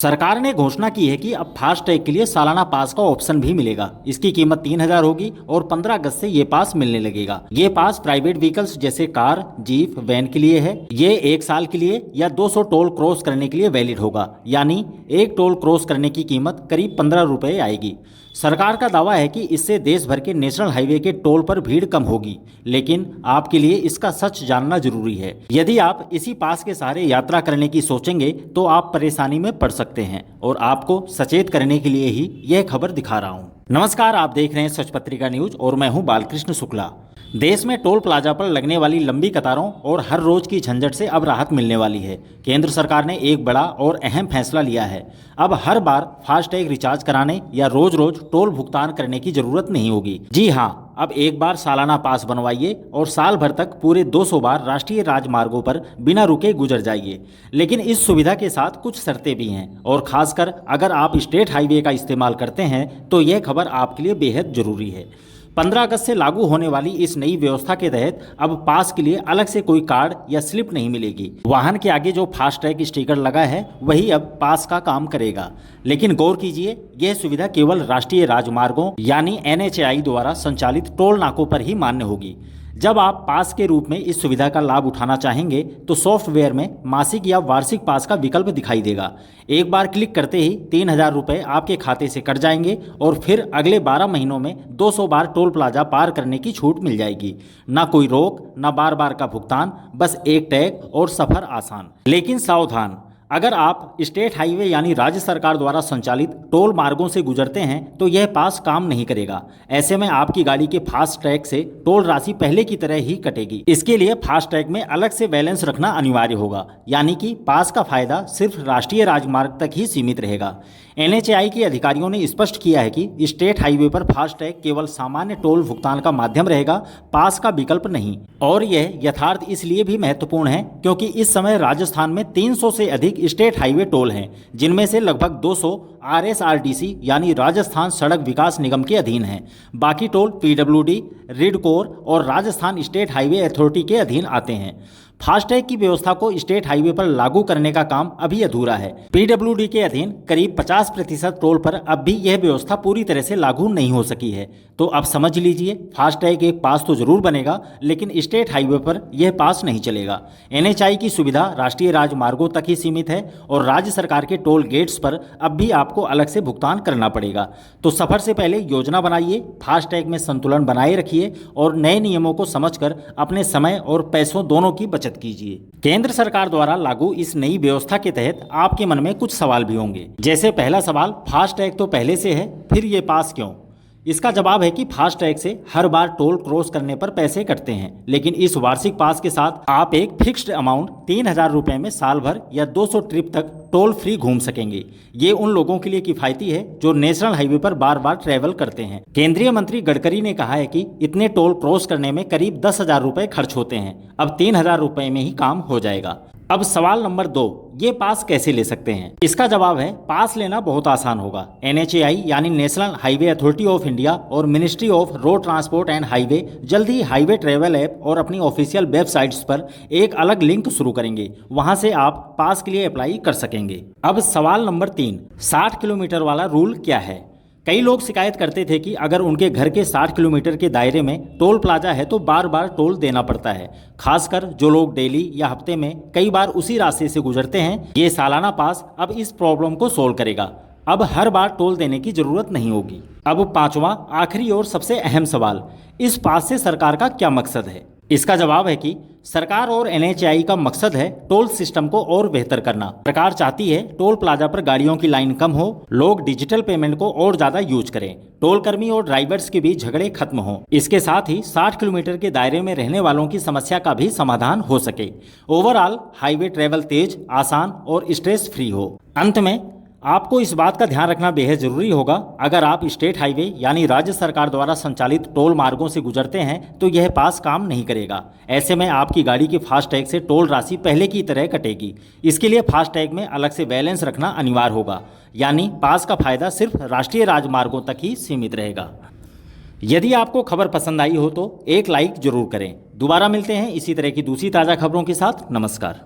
सरकार ने घोषणा की है कि अब फास्टैग के लिए सालाना पास का ऑप्शन भी मिलेगा। इसकी कीमत 3,000 होगी और 15 अगस्त से ये पास मिलने लगेगा। ये पास प्राइवेट व्हीकल्स जैसे कार, जीप, वैन के लिए है। ये 1 साल के लिए या 200 टोल क्रॉस करने के लिए वैलिड होगा। यानी एक टोल क्रॉस करने की कीमत करीब 15 रुपये आएगी। सरकार का दावा है कि इससे देश भर के नेशनल हाईवे के टोल पर भीड़ कम होगी, लेकिन आपके लिए इसका सच जानना जरूरी है। यदि आप इसी पास के सहारे यात्रा करने की सोचेंगे तो आप परेशानी में पड़ सकते हैं और आपको सचेत करने के लिए ही यह खबर दिखा रहा हूं। नमस्कार, आप देख रहे हैं सच पत्रिका न्यूज और मैं हूं बालकृष्ण शुक्ला। देश में टोल प्लाजा पर लगने वाली लंबी कतारों और हर रोज की झंझट से अब राहत मिलने वाली है। केंद्र सरकार ने एक बड़ा और अहम फैसला लिया है। अब हर बार फास्टैग रिचार्ज कराने या रोज रोज टोल भुगतान करने की जरूरत नहीं होगी। जी हाँ, अब एक बार सालाना पास बनवाइए और साल भर तक पूरे 200 बार राष्ट्रीय राजमार्गों पर बिना रुके गुजर जाइए। लेकिन इस सुविधा के साथ कुछ शर्तें भी हैं और खासकर अगर आप स्टेट हाईवे का इस्तेमाल करते हैं तो यह खबर आपके लिए बेहद जरूरी है। 15 अगस्त से लागू होने वाली इस नई व्यवस्था के तहत अब पास के लिए अलग से कोई कार्ड या स्लिप नहीं मिलेगी। वाहन के आगे जो फास्टैग स्टिकर लगा है वही अब पास का काम करेगा। लेकिन गौर कीजिए, यह सुविधा केवल राष्ट्रीय राजमार्गों यानी NHAI द्वारा संचालित टोल नाकों पर ही मान्य होगी। जब आप पास के रूप में इस सुविधा का लाभ उठाना चाहेंगे तो सॉफ्टवेयर में मासिक या वार्षिक पास का विकल्प दिखाई देगा। एक बार क्लिक करते ही 3,000 रुपये आपके खाते से कट जाएंगे और फिर अगले 12 महीनों में 200 बार टोल प्लाजा पार करने की छूट मिल जाएगी। ना कोई रोक, ना बार बार का भुगतान, बस एक टैग और सफर आसान। लेकिन सावधान, अगर आप स्टेट हाईवे यानी राज्य सरकार द्वारा संचालित टोल मार्गों से गुजरते हैं तो यह पास काम नहीं करेगा। ऐसे में आपकी गाड़ी के फास्टैग से टोल राशि पहले की तरह ही कटेगी। इसके लिए फास्टैग में अलग से बैलेंस रखना अनिवार्य होगा, यानी कि पास का फायदा सिर्फ राष्ट्रीय राजमार्ग तक ही सीमित रहेगा। NHAI के अधिकारियों ने स्पष्ट किया है कि स्टेट हाईवे पर फास्टैग केवल सामान्य टोल भुगतान का माध्यम रहेगा, पास का विकल्प नहीं। और यह यथार्थ इसलिए भी महत्वपूर्ण है क्योंकि इस समय राजस्थान में 300 से अधिक स्टेट हाईवे टोल हैं, जिनमें से लगभग 200 RSRTC यानी राजस्थान सड़क विकास निगम के अधीन हैं। बाकी टोल PWD, रिडकोर और राजस्थान स्टेट हाईवे अथॉरिटी के अधीन आते हैं। फास्टैग की व्यवस्था को स्टेट हाईवे पर लागू करने का काम अभी अधूरा है। PWD के अधीन करीब 50% टोल पर अब भी यह व्यवस्था पूरी तरह से लागू नहीं हो सकी है। तो अब समझ लीजिए, फास्टैग एक पास तो जरूर बनेगा, लेकिन स्टेट हाईवे पर यह पास नहीं चलेगा। NHAI की सुविधा राष्ट्रीय राजमार्गों तक ही सीमित है और राज्य सरकार के टोल गेट्स पर अब भी आपको अलग से भुगतान करना पड़ेगा। तो सफर से पहले योजना बनाइए, फास्टैग में संतुलन बनाए रखिए और नए नियमों को समझकर अपने समय और पैसों दोनों की बचत कीजिए। केंद्र सरकार द्वारा लागू इस नई व्यवस्था के तहत आपके मन में कुछ सवाल भी होंगे। जैसे पहला सवाल, फास्टैग तो पहले से है, फिर ये पास क्यों? इसका जवाब है कि फास्टैग से हर बार टोल क्रॉस करने पर पैसे कटते हैं, लेकिन इस वार्षिक पास के साथ आप एक फिक्स्ड अमाउंट 3,000 रुपये में साल भर या 200 ट्रिप तक टोल फ्री घूम सकेंगे। ये उन लोगों के लिए किफायती है जो नेशनल हाईवे पर बार बार ट्रैवल करते हैं। केंद्रीय मंत्री गडकरी ने कहा है कि इतने टोल क्रॉस करने में करीब 10,000 रुपये खर्च होते हैं, अब 3,000 रुपये में ही काम हो जाएगा। अब सवाल नंबर 2, ये पास कैसे ले सकते हैं? इसका जवाब है, पास लेना बहुत आसान होगा। NHAI यानी national highway authority of India और ministry of road transport and highway जल्द ही हाईवे ट्रैवल ऐप और अपनी ऑफिशियल वेबसाइट्स पर एक अलग लिंक शुरू करेंगे। वहां से आप पास के लिए अप्लाई कर सकेंगे। अब सवाल नंबर 3, 60 किलोमीटर वाला रूल क्या है? कई लोग शिकायत करते थे कि अगर उनके घर के 60 किलोमीटर के दायरे में टोल प्लाजा है तो बार बार टोल देना पड़ता है, खासकर जो लोग डेली या हफ्ते में कई बार उसी रास्ते से गुजरते हैं। ये सालाना पास अब इस प्रॉब्लम को सोल्व करेगा। अब हर बार टोल देने की जरूरत नहीं होगी। अब 5वां, आखिरी और सबसे अहम सवाल, इस पास से सरकार का क्या मकसद है? इसका जवाब है कि सरकार और NHAI का मकसद है टोल सिस्टम को और बेहतर करना। सरकार चाहती है टोल प्लाजा पर गाड़ियों की लाइन कम हो, लोग डिजिटल पेमेंट को और ज्यादा यूज करें, टोल कर्मी और ड्राइवर्स के बीच झगड़े खत्म हो। इसके साथ ही 60 किलोमीटर के दायरे में रहने वालों की समस्या का भी समाधान हो सके। ओवरऑल हाईवे ट्रेवल तेज, आसान और स्ट्रेस फ्री हो। अंत में आपको इस बात का ध्यान रखना बेहद जरूरी होगा, अगर आप स्टेट हाईवे यानी राज्य सरकार द्वारा संचालित टोल मार्गों से गुजरते हैं तो यह पास काम नहीं करेगा। ऐसे में आपकी गाड़ी के फास्टैग से टोल राशि पहले की तरह कटेगी। इसके लिए फास्टैग में अलग से बैलेंस रखना अनिवार्य होगा, यानी पास का फायदा सिर्फ राष्ट्रीय राजमार्गों तक ही सीमित रहेगा। यदि आपको खबर पसंद आई हो तो एक लाइक जरूर करें। दोबारा मिलते हैं इसी तरह की दूसरी ताज़ा खबरों के साथ। नमस्कार।